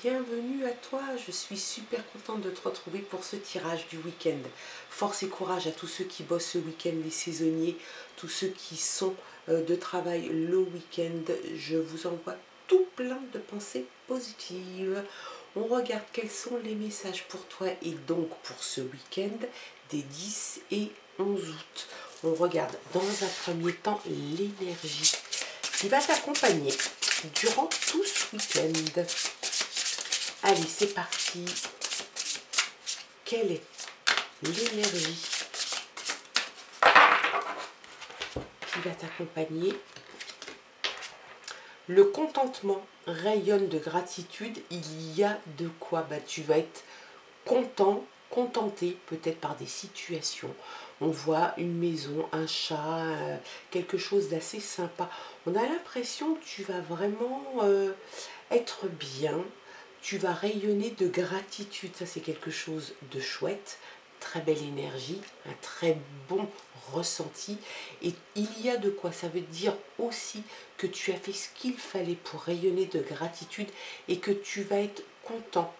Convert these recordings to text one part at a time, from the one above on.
bienvenue à toi. Je suis super contente de te retrouver pour ce tirage du week-end. Force et courage à tous ceux qui bossent ce week-end, les saisonniers, tous ceux qui sont de travail le week-end. Je vous envoie tout plein de pensées positives. On regarde quels sont les messages pour toi et donc pour ce week-end des 10 et 11 août. On regarde dans un premier temps l'énergie qui va t'accompagner durant tout ce week-end. Allez, c'est parti. Quelle est l'énergie qui va t'accompagner? Le contentement rayonne de gratitude. Il y a de quoi. Tu vas être content, contenté peut-être par des situations. On voit une maison, un chat, quelque chose d'assez sympa. On a l'impression que tu vas vraiment être bien. Tu vas rayonner de gratitude. Ça, c'est quelque chose de chouette. Très belle énergie, un très bon ressenti. Et il y a de quoi. Ça veut dire aussi que tu as fait ce qu'il fallait pour rayonner de gratitude et que tu vas être content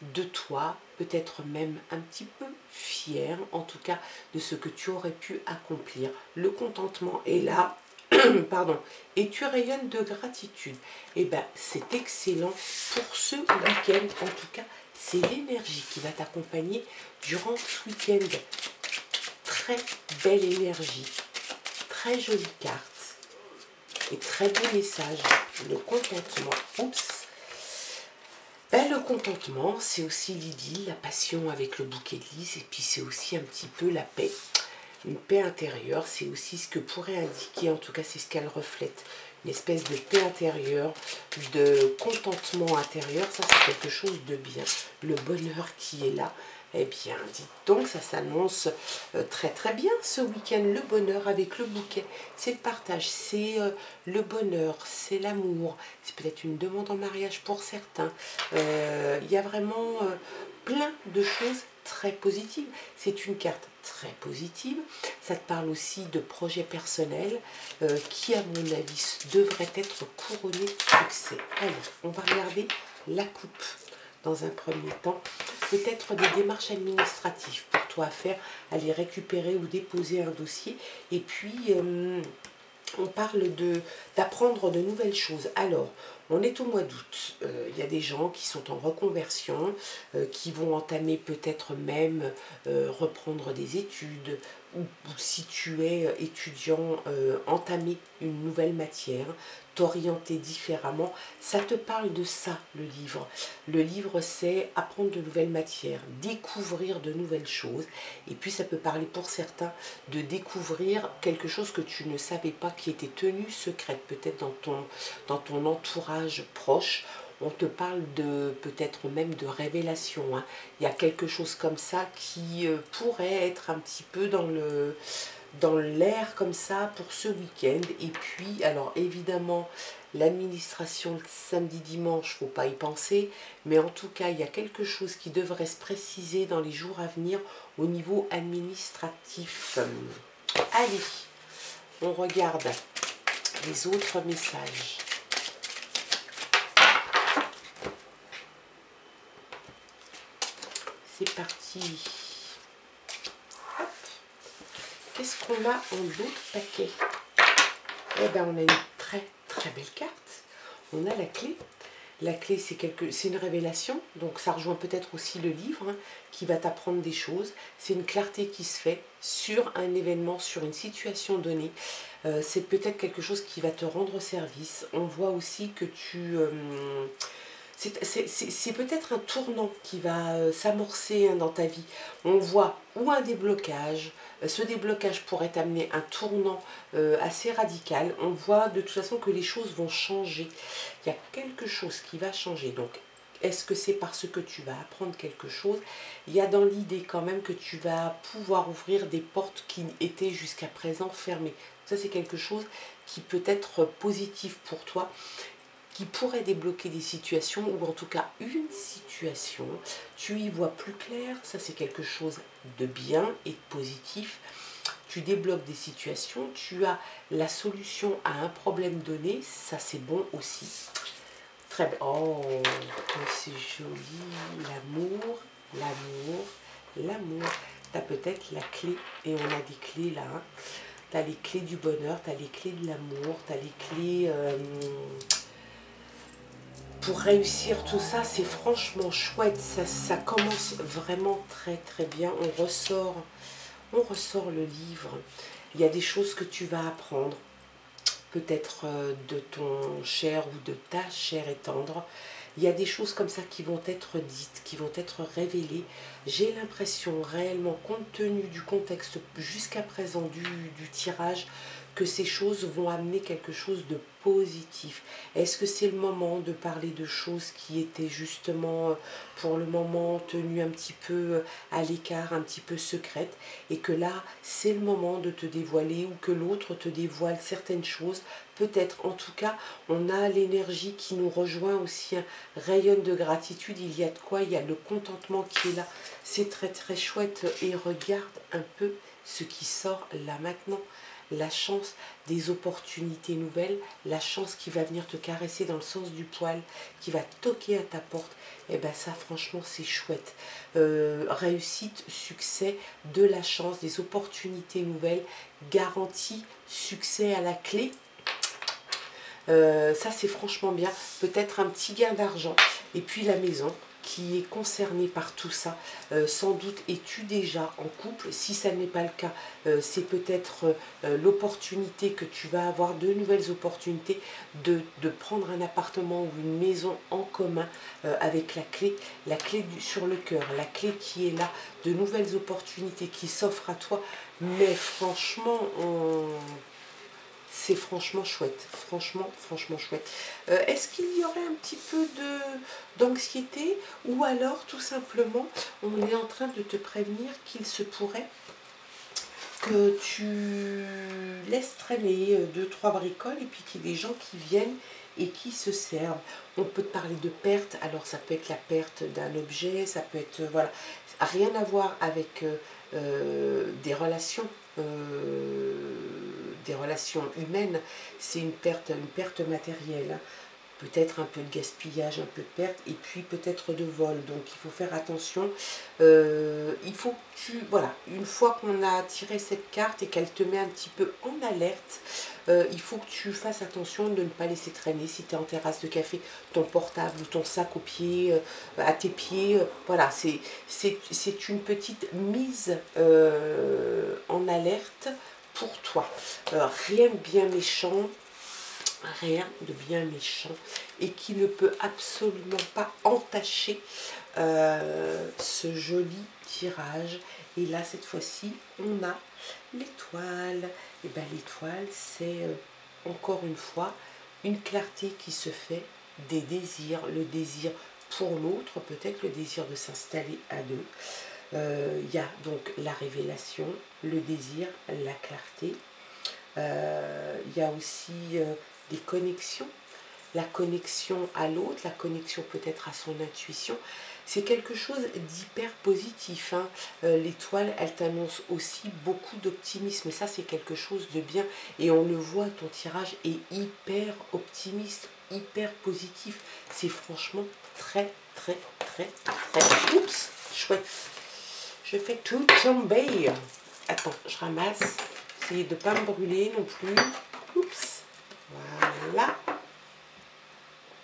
de toi, peut-être même un petit peu fier, en tout cas, de ce que tu aurais pu accomplir. Le contentement est là. Pardon, et tu rayonnes de gratitude. Et bien, c'est excellent pour ce week-end. En tout cas, c'est l'énergie qui va t'accompagner durant ce week-end. Très belle énergie, très jolie carte et très beau message. Le contentement. Oups. Ben, le contentement, c'est aussi l'idylle, la passion avec le bouquet de lys, et puis c'est aussi un petit peu la paix. Une paix intérieure, c'est aussi ce que pourrait indiquer, en tout cas c'est ce qu'elle reflète, une espèce de paix intérieure, de contentement intérieur. Ça, c'est quelque chose de bien. Le bonheur qui est là, eh bien, dites donc, ça s'annonce très très bien ce week-end. Le bonheur avec le bouquet, c'est le partage, c'est le bonheur, c'est l'amour, c'est peut-être une demande en mariage pour certains. Il y a vraiment plein de choses très positive. C'est une carte très positive. Ça te parle aussi de projets personnels qui, à mon avis, devraient être couronnés de succès. Allez, on va regarder la coupe dans un premier temps. Peut-être des démarches administratives pour toi à faire, aller récupérer ou déposer un dossier. Et puis, on parle d'apprendre de nouvelles choses. Alors, on est au mois d'août, il y a des gens qui sont en reconversion, qui vont entamer peut-être même reprendre des études, ou si tu es étudiant, entamer une nouvelle matière, t'orienter différemment. Ça te parle de ça, le livre. Le livre, c'est apprendre de nouvelles matières, découvrir de nouvelles choses. Et puis, ça peut parler pour certains de découvrir quelque chose que tu ne savais pas, qui était tenu secrète, peut-être dans ton entourage proche. On te parle de peut-être même de révélation. Hein. Il y a quelque chose comme ça qui pourrait être un petit peu dans l'air comme ça pour ce week-end. Et puis, alors évidemment, l'administration le samedi, dimanche, il ne faut pas y penser. Mais en tout cas, il y a quelque chose qui devrait se préciser dans les jours à venir au niveau administratif. Allez, on regarde les autres messages. C'est parti. Qu'est-ce qu'on a en d'autres paquets? Eh bien, on a une très très belle carte. On a la clé. La clé, c'est une révélation, donc ça rejoint peut-être aussi le livre, hein, qui va t'apprendre des choses. C'est une clarté qui se fait sur un événement, sur une situation donnée. C'est peut-être quelque chose qui va te rendre service. On voit aussi que c'est peut-être un tournant qui va s'amorcer dans ta vie. On voit ou un déblocage. Ce déblocage pourrait t'amener un tournant assez radical. On voit de toute façon que les choses vont changer. Il y a quelque chose qui va changer. Donc, est-ce que c'est parce que tu vas apprendre quelque chose? Il y a dans l'idée quand même que tu vas pouvoir ouvrir des portes qui étaient jusqu'à présent fermées. Ça, c'est quelque chose qui peut être positif pour toi, qui pourrait débloquer des situations, ou en tout cas une situation. Tu y vois plus clair, ça c'est quelque chose de bien et de positif. Tu débloques des situations, tu as la solution à un problème donné, ça c'est bon aussi. très bien. Oh, c'est joli. L'amour, l'amour, l'amour. Tu as peut-être la clé, et on a des clés là. Hein. Tu as les clés du bonheur, tu as les clés de l'amour, tu as les clés... pour réussir tout ça, c'est franchement chouette. Ça commence vraiment très très bien. On ressort le livre. Il y a des choses que tu vas apprendre. Peut-être de ton cher ou de ta chère et tendre. Il y a des choses comme ça qui vont être dites, qui vont être révélées. J'ai l'impression réellement, compte tenu du contexte jusqu'à présent du tirage, que ces choses vont amener quelque chose de positif. Est-ce que c'est le moment de parler de choses qui étaient justement pour le moment tenues un petit peu à l'écart, un petit peu secrètes, et que là c'est le moment de te dévoiler, ou que l'autre te dévoile certaines choses? Peut-être, en tout cas, on a l'énergie qui nous rejoint aussi, hein, rayonne de gratitude, il y a de quoi, il y a le contentement qui est là. C'est très très chouette, et regarde un peu ce qui sort là maintenant. La chance, des opportunités nouvelles, la chance qui va venir te caresser dans le sens du poil, qui va toquer à ta porte. Et bien ça, franchement, c'est chouette. Réussite, succès, de la chance, des opportunités nouvelles, garantie, succès à la clé. Ça, c'est franchement bien. Peut-être un petit gain d'argent. Et puis la maison qui est concernée par tout ça. Sans doute es-tu déjà en couple. Si ça n'est pas le cas, c'est peut-être l'opportunité que tu vas avoir, de nouvelles opportunités de prendre un appartement ou une maison en commun avec la clé sur le cœur, la clé qui est là, de nouvelles opportunités qui s'offrent à toi. Mais franchement, c'est franchement chouette, franchement chouette. Est-ce qu'il y aurait un petit peu d'anxiété, ou alors tout simplement on est en train de te prévenir qu'il se pourrait que tu laisses traîner deux, trois bricoles, et puis qu'il y ait des gens qui viennent et qui se servent. On peut te parler de perte, alors ça peut être la perte d'un objet, ça peut être, voilà, rien à voir avec des relations humaines, c'est une perte matérielle, hein. Peut-être un peu de gaspillage, un peu de perte, et puis peut-être de vol. Donc il faut faire attention. Il faut que tu... Voilà, une fois qu'on a tiré cette carte et qu'elle te met un petit peu en alerte, il faut que tu fasses attention de ne pas laisser traîner, si tu es en terrasse de café, ton portable ou ton sac au pied, à tes pieds. Voilà, c'est une petite mise en alerte pour toi. Rien de bien méchant. Rien de bien méchant, et qui ne peut absolument pas entacher ce joli tirage. Et là, cette fois-ci, on a l'étoile. Et bien l'étoile, c'est encore une fois une clarté qui se fait, des désirs, le désir pour l'autre, peut-être le désir de s'installer à deux. Il y a donc la révélation, le désir, la clarté. Il y a aussi des connexions, la connexion à l'autre, la connexion peut-être à son intuition. C'est quelque chose d'hyper positif, hein. L'étoile, elle t'annonce aussi beaucoup d'optimisme, et ça c'est quelque chose de bien, et on le voit, ton tirage est hyper optimiste, hyper positif. C'est franchement très très très très oups, chouette. Je fais tout tomber. Attends, je ramasse. Essayez de ne pas me brûler non plus. Oups. Voilà.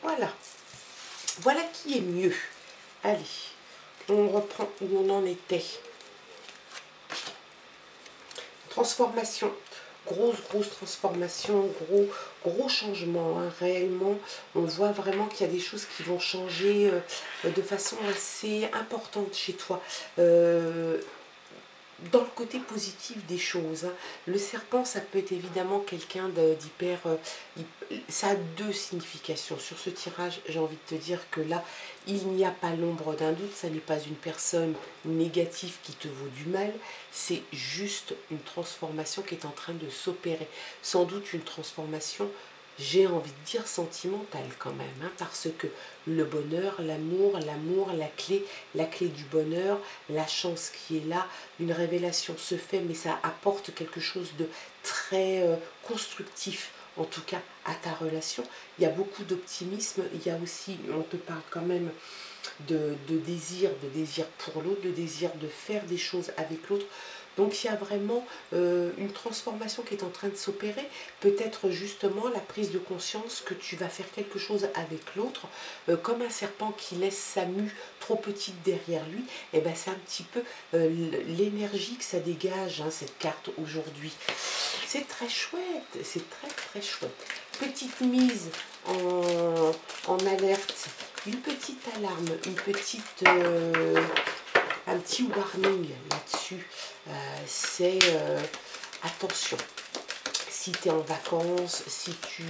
Voilà. Voilà qui est mieux. Allez, on reprend où on en était. Transformation. Grosse transformation, gros changement, hein. Réellement, on voit vraiment qu'il y a des choses qui vont changer de façon assez importante chez toi. Dans le côté positif des choses, hein. Le serpent, ça peut être évidemment quelqu'un d'hyper... ça a deux significations. Sur ce tirage, j'ai envie de te dire que là, il n'y a pas l'ombre d'un doute. Ça n'est pas une personne négative qui te vaut du mal. C'est juste une transformation qui est en train de s'opérer. Sans doute une transformation, j'ai envie de dire sentimentale quand même, hein, parce que le bonheur, l'amour, la clé du bonheur, la chance qui est là, une révélation se fait, mais ça apporte quelque chose de très constructif en tout cas à ta relation. Il y a beaucoup d'optimisme, il y a aussi, on te parle quand même de désir pour l'autre, de désir de faire des choses avec l'autre. Donc il y a vraiment une transformation qui est en train de s'opérer. Peut-être justement la prise de conscience que tu vas faire quelque chose avec l'autre, comme un serpent qui laisse sa mue trop petite derrière lui. Et ben c'est un petit peu l'énergie que ça dégage, hein, cette carte aujourd'hui. C'est très chouette, c'est très très chouette. Petite mise en alerte, une petite alarme, une petite... un petit warning là-dessus, c'est attention, si tu es en vacances, si tu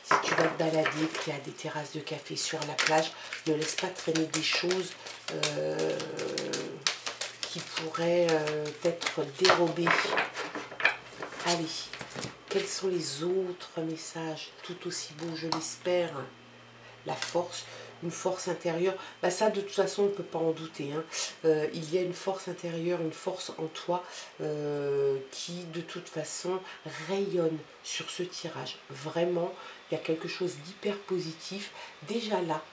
vas te balader, que tu es à des terrasses de café sur la plage, ne laisse pas traîner des choses qui pourraient être dérobées. Allez, quels sont les autres messages, tout aussi beaux, je l'espère? La force, une force intérieure, bah ça de toute façon on ne peut pas en douter, hein. Il y a une force intérieure, une force en toi qui de toute façon rayonne sur ce tirage. Vraiment, il y a quelque chose d'hyper positif. Déjà là,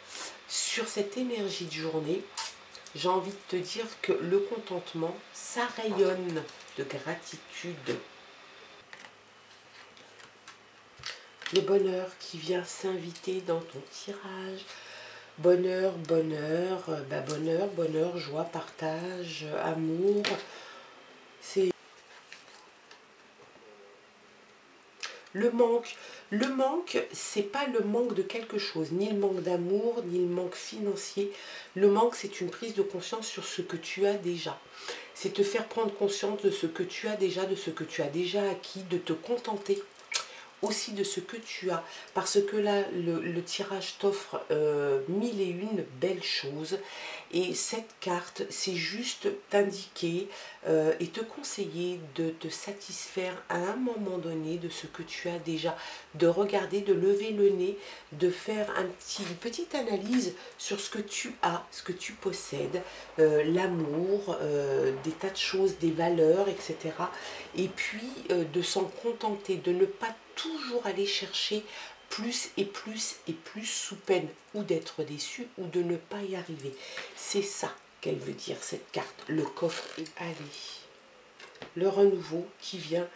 sur cette énergie de journée, j'ai envie de te dire que le contentement, ça rayonne de gratitude. Le bonheur qui vient s'inviter dans ton tirage. Bonheur, bonheur, bonheur, bonheur, joie, partage, amour. C'est le manque. Le manque, c'est pas le manque de quelque chose, ni le manque d'amour, ni le manque financier. Le manque, c'est une prise de conscience sur ce que tu as déjà. C'est te faire prendre conscience de ce que tu as déjà, de ce que tu as déjà acquis, de te contenter aussi de ce que tu as, parce que là le tirage t'offre mille et une belles choses, et cette carte c'est juste t'indiquer et te conseiller de te satisfaire à un moment donné de ce que tu as déjà, de regarder, de lever le nez, de faire une petite analyse sur ce que tu as, ce que tu possèdes, l'amour, des tas de choses, des valeurs, etc. Et puis de s'en contenter, de ne pas toujours aller chercher plus et plus et plus sous peine ou d'être déçu ou de ne pas y arriver. C'est ça qu'elle veut dire, cette carte, le coffre. Allez, le renouveau qui vient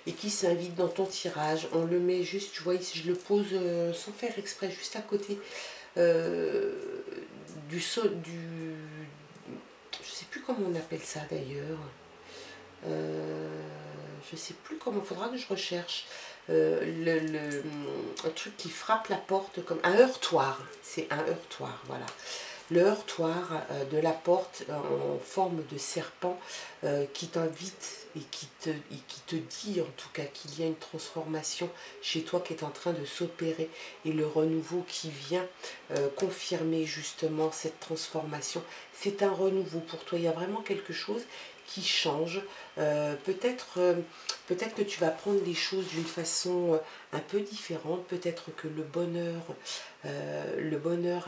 et qui s'invite dans ton tirage. On le met juste, tu vois, ici je le pose sans faire exprès, juste à côté du sol, je sais plus comment on appelle ça d'ailleurs. Je sais plus comment, il faudra que je recherche. Un truc qui frappe la porte comme un heurtoir, c'est un heurtoir, voilà. Le heurtoir de la porte en forme de serpent qui t'invite et qui te dit en tout cas qu'il y a une transformation chez toi qui est en train de s'opérer, et le renouveau qui vient confirmer justement cette transformation. C'est un renouveau pour toi, il y a vraiment quelque chose qui change. Peut-être que tu vas prendre les choses d'une façon un peu différente. Peut-être que le bonheur,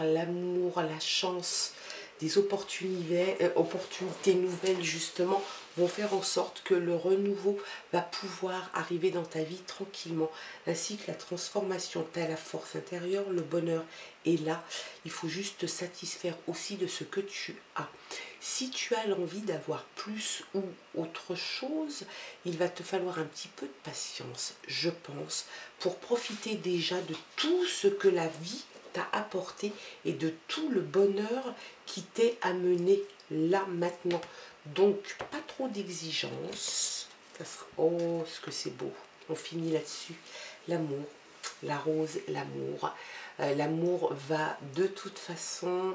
l'amour, la chance, des opportunités nouvelles justement vont faire en sorte que le renouveau va pouvoir arriver dans ta vie tranquillement, ainsi que la transformation. Tu as la force intérieure, le bonheur est là. Il faut juste te satisfaire aussi de ce que tu as. Si tu as l'envie d'avoir plus ou autre chose, il va te falloir un petit peu de patience, je pense, pour profiter déjà de tout ce que la vie t'a apporté et de tout le bonheur qui t'est amené là maintenant. Donc, pas trop d'exigence. Oh, ce que c'est beau. On finit là-dessus. L'amour, la rose, l'amour. L'amour va de toute façon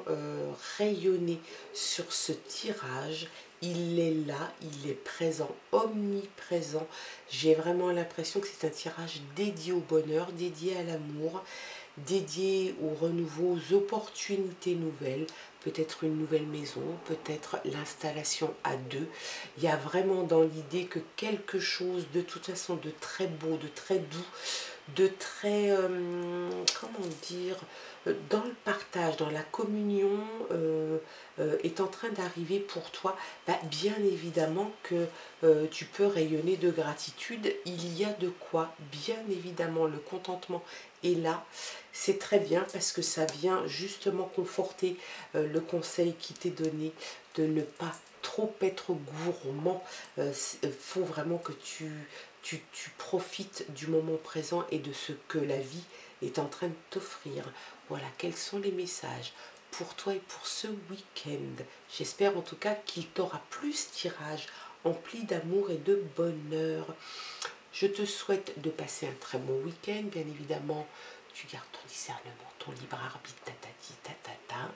rayonner sur ce tirage. Il est là, il est présent, omniprésent. J'ai vraiment l'impression que c'est un tirage dédié au bonheur, dédié à l'amour, dédié au renouveau, aux opportunités nouvelles, peut-être une nouvelle maison, peut-être l'installation à deux. Il y a vraiment dans l'idée que quelque chose de toute façon de très beau, de très doux, de très, comment dire, dans le partage, dans la communion est en train d'arriver pour toi. Bah, bien évidemment que tu peux rayonner de gratitude, il y a de quoi, bien évidemment, le contentement est là. C'est très bien parce que ça vient justement conforter le conseil qui t'est donné de ne pas trop être gourmand. Faut vraiment que tu profites du moment présent et de ce que la vie est en train de t'offrir. Voilà, quels sont les messages pour toi et pour ce week-end. J'espère en tout cas qu'il t'aura plus tirage, empli d'amour et de bonheur. Je te souhaite de passer un très bon week-end. Bien évidemment, tu gardes ton discernement, ton libre arbitre, tatati, tatata.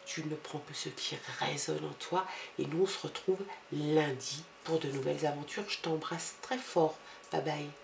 Tu ne prends que ce qui résonne en toi. Et nous, on se retrouve lundi pour de nouvelles aventures. Je t'embrasse très fort. Bye bye.